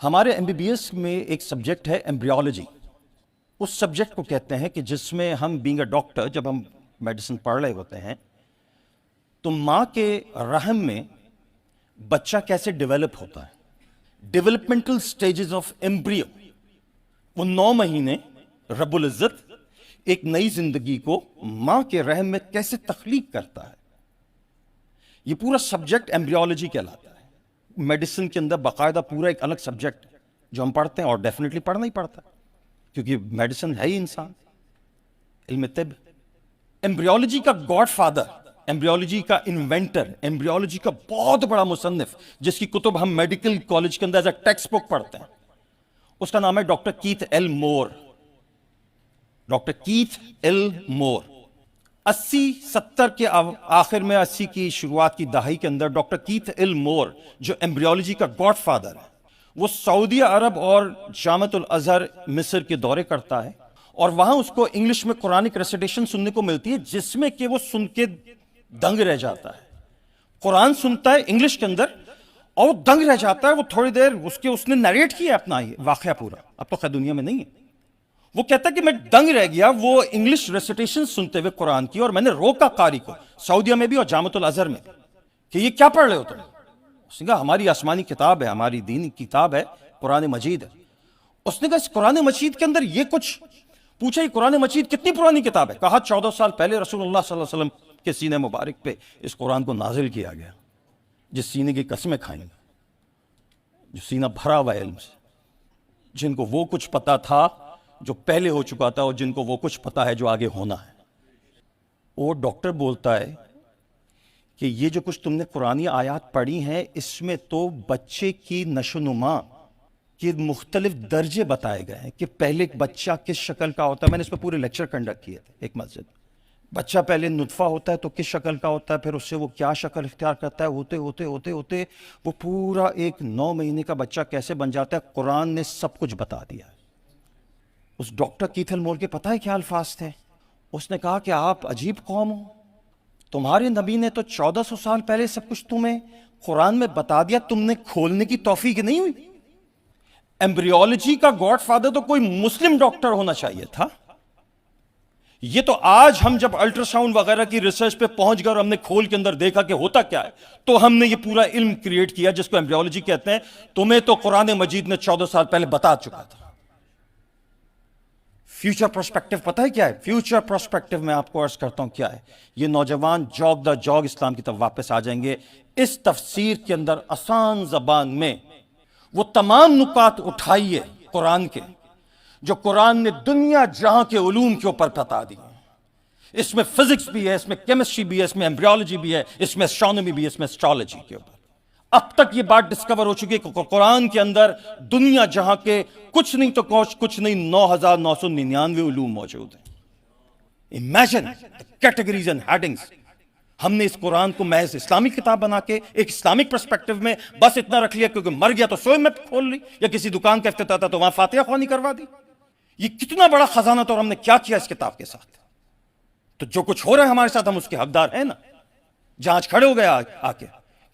ہمارے MBBS میں ایک سبجیکٹ ہے ایمبریولوجی. اس سبجیکٹ کو کہتے ہیں کہ جس میں ہم بینگ اے ڈاکٹر جب ہم میڈیسن پڑھ رہے ہوتے ہیں تو ماں کے رحم میں بچہ کیسے ڈیولپ ہوتا ہے. ڈیولپمنٹل سٹیجز آف ایمبریو، وہ 9 مہینے رب العزت ایک نئی زندگی کو ماں کے رحم میں کیسے تخلیق کرتا ہے. یہ پورا سبجیکٹ ایمبریولوجی کہلاتا ہے. میڈیسن کے اندر باقاعدہ پورا ایک الگ سبجیکٹ جو ہم پڑھتے ہیں، اور ڈیفینیٹلی پڑھنا ہی پڑتا ہے کیونکہ میڈیسن ہے ہی انسان، علم طب. ایمبریولوجی کا گاڈ فادر، ایمبریولوجی کا انوینٹر، ایمبریولوجی کا بہت بڑا مصنف جس کی کتب ہم میڈیکل کالج کے اندر ایز اے ٹیکسٹ بک پڑھتے ہیں، اس کا نام ہے ڈاکٹر کیتھ ایل مور. ڈاکٹر کیتھ ایل مور 80-70 کے آخر میں، 80 کی شروعات کی دہائی کے اندر ڈاکٹر کیتھ ایل مور جو ایمبریولوجی کا گاڈ فادر ہے، وہ سعودی عرب اور جامعۃ الازہر مصر کے دورے کرتا ہے، اور وہاں اس کو انگلش میں قرآنک ریسیٹیشن سننے کو ملتی ہے جس میں کہ وہ سن کے دنگ رہ جاتا ہے. قرآن سنتا ہے انگلش کے اندر اور وہ دنگ رہ جاتا ہے. وہ تھوڑی دیر اس نے نیریٹ کیا اپنا یہ واقعہ پورا، اب تو خیر دنیا میں نہیں ہے. وہ کہتا ہے کہ میں دنگ رہ گیا وہ انگلش ریسیٹیشن سنتے ہوئے قرآن کی، اور میں نے روکا قاری کو سعودیہ میں بھی اور جامعۃ الازہر میں کہ یہ کیا پڑھ رہے ہو تم. اس نے کہا ہماری آسمانی کتاب ہے، ہماری دینی کتاب ہے، قرآن مجید ہے. اس نے کہا اس قرآن مجید کے اندر یہ کچھ پوچھا، یہ قرآن مجید کتنی پرانی کتاب ہے؟ کہا 14 سال پہلے رسول اللہ صلی اللہ علیہ وسلم کے سینے مبارک پہ اس قرآن کو نازل کیا گیا. جس سینے کی قسمیں کھائیں گے، جو سینہ بھرا ہوا علم سے، جن کو وہ کچھ پتا تھا جو پہلے ہو چکا تھا، اور جن کو وہ کچھ پتا ہے جو آگے ہونا ہے. وہ ڈاکٹر بولتا ہے کہ یہ جو کچھ تم نے قرآنی آیات پڑھی ہیں، اس میں تو بچے کی نشو و نما کے مختلف درجے بتائے گئے ہیں کہ پہلے ایک بچہ کس شکل کا ہوتا ہے. میں نے اس پہ پورے لیکچر کنڈکٹ کیے تھے ایک مسجد. بچہ پہلے نطفہ ہوتا ہے تو کس شکل کا ہوتا ہے، پھر اس سے وہ کیا شکل اختیار کرتا ہے، ہوتے ہوتے ہوتے ہوتے وہ پورا ایک 9 مہینے کا بچہ کیسے بن جاتا ہے. قرآن نے سب کچھ بتا دیا ہے. اس ڈاکٹر کیتھ ایل مور کے پتہ ہے کیا الفاظ تھے؟ اس نے کہا کہ آپ عجیب قوم ہو، تمہارے نبی نے تو 1400 سال پہلے سب کچھ تمہیں قرآن میں بتا دیا، تم نے کھولنے کی توفیق نہیں ہوئی. ایمبریولوجی کا گاڈ فادر تو کوئی مسلم ڈاکٹر ہونا چاہیے تھا. یہ تو آج ہم جب الٹرا ساؤنڈ وغیرہ کی ریسرچ پہ پہنچ گئے اور ہم نے کھول کے اندر دیکھا کہ ہوتا کیا ہے، تو ہم نے یہ پورا علم کریٹ کیا جس کو ایمبریولوجی کہتے ہیں. تمہیں تو قرآن مجید نے 14 سال پہلے بتا چکا تھا. فیوچر پرسپیکٹو پتہ ہے کیا ہے؟ فیوچر پرسپیکٹو میں آپ کو عرض کرتا ہوں کیا ہے. یہ نوجوان جوگ دا جوگ اسلام کی طرف واپس آ جائیں گے. اس تفسیر کے اندر آسان زبان میں وہ تمام نکات اٹھائیے قرآن کے جو قرآن نے دنیا جہاں کے علوم کے اوپر بتا دی. اس میں فزکس بھی ہے، اس میں کیمسٹری بھی ہے، اس میں ایمبریولوجی بھی ہے، اس میں اسٹرانومی بھی ہے، اس میں اسٹرالوجی کے اوپر. اب تک یہ بات ڈسکور ہو چکی ہے کہ قرآن کے اندر دنیا جہاں کے کچھ نہیں تو کچھ نہیں 9999 علوم موجود ہیں. Imagine categories and headings. ہم نے اس قرآن کو محض اسلامک کتاب بنا کے ایک اسلامک پرسپیکٹو میں بس اتنا رکھ لیا کیونکہ مر گیا تو سوئے میں کھول لی، یا کسی دکان کا افتتاح تھا تو وہاں فاتحہ خوانی کروا دی. یہ کتنا بڑا خزانہ تھا اور ہم نے کیا کیا اس کتاب کے ساتھ. تو جو کچھ ہو رہا ہے ہمارے ساتھ ہم اس کے حقدار ہیں نا. جہاں آج کھڑے ہو گئے آ کے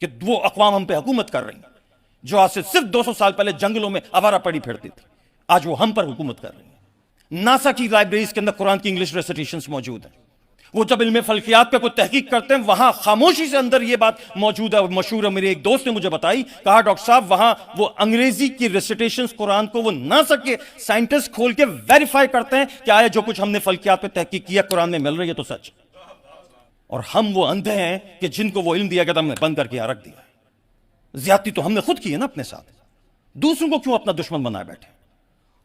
کہ وہ اقوام ہم پہ حکومت کر رہی ہیں جو آج سے صرف 200 سال پہلے جنگلوں میں آوارہ پڑی پھرتی تھی، آج وہ ہم پر حکومت کر رہی ہیں. ناسا کی لائبریریز کے اندر قرآن کی انگلش ریسیٹیشنز موجود ہیں. وہ جب علم فلکیات پہ کوئی تحقیق کرتے ہیں وہاں خاموشی سے اندر یہ بات موجود ہے. مشہور ہے، میرے ایک دوست نے مجھے بتائی، کہا ڈاکٹر صاحب وہاں وہ انگریزی کی ریسیٹیشنز قرآن کو وہ ناسا کے سائنٹسٹ کھول کے ویریفائی کرتے ہیں کہ آیا جو کچھ ہم نے فلکیات پہ تحقیق کیا قرآن میں مل رہی ہے تو سچ. اور ہم وہ اندھے ہیں کہ جن کو وہ علم دیا گیا تھا ہم نے بند کر کے یہاں رکھ دیا. زیادتی تو ہم نے خود کی ہے نا اپنے ساتھ. دوسروں کو کیوں اپنا دشمن بنائے بیٹھے؟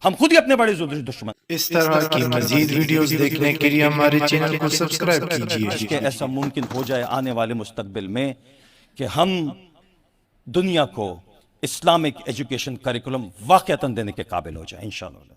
ہم خود ہی اپنے بڑے دشمن. اس طرح کی مزید ویڈیوز دیکھنے کے لیے ہمارے چینل کو سبسکرائب کیجیے کہ ایسا ممکن ہو جائے آنے والے مستقبل میں کہ ہم دنیا کو اسلامک ایجوکیشن کریکولم واقعتاً دینے کے قابل ہو جائیں انشاءاللہ.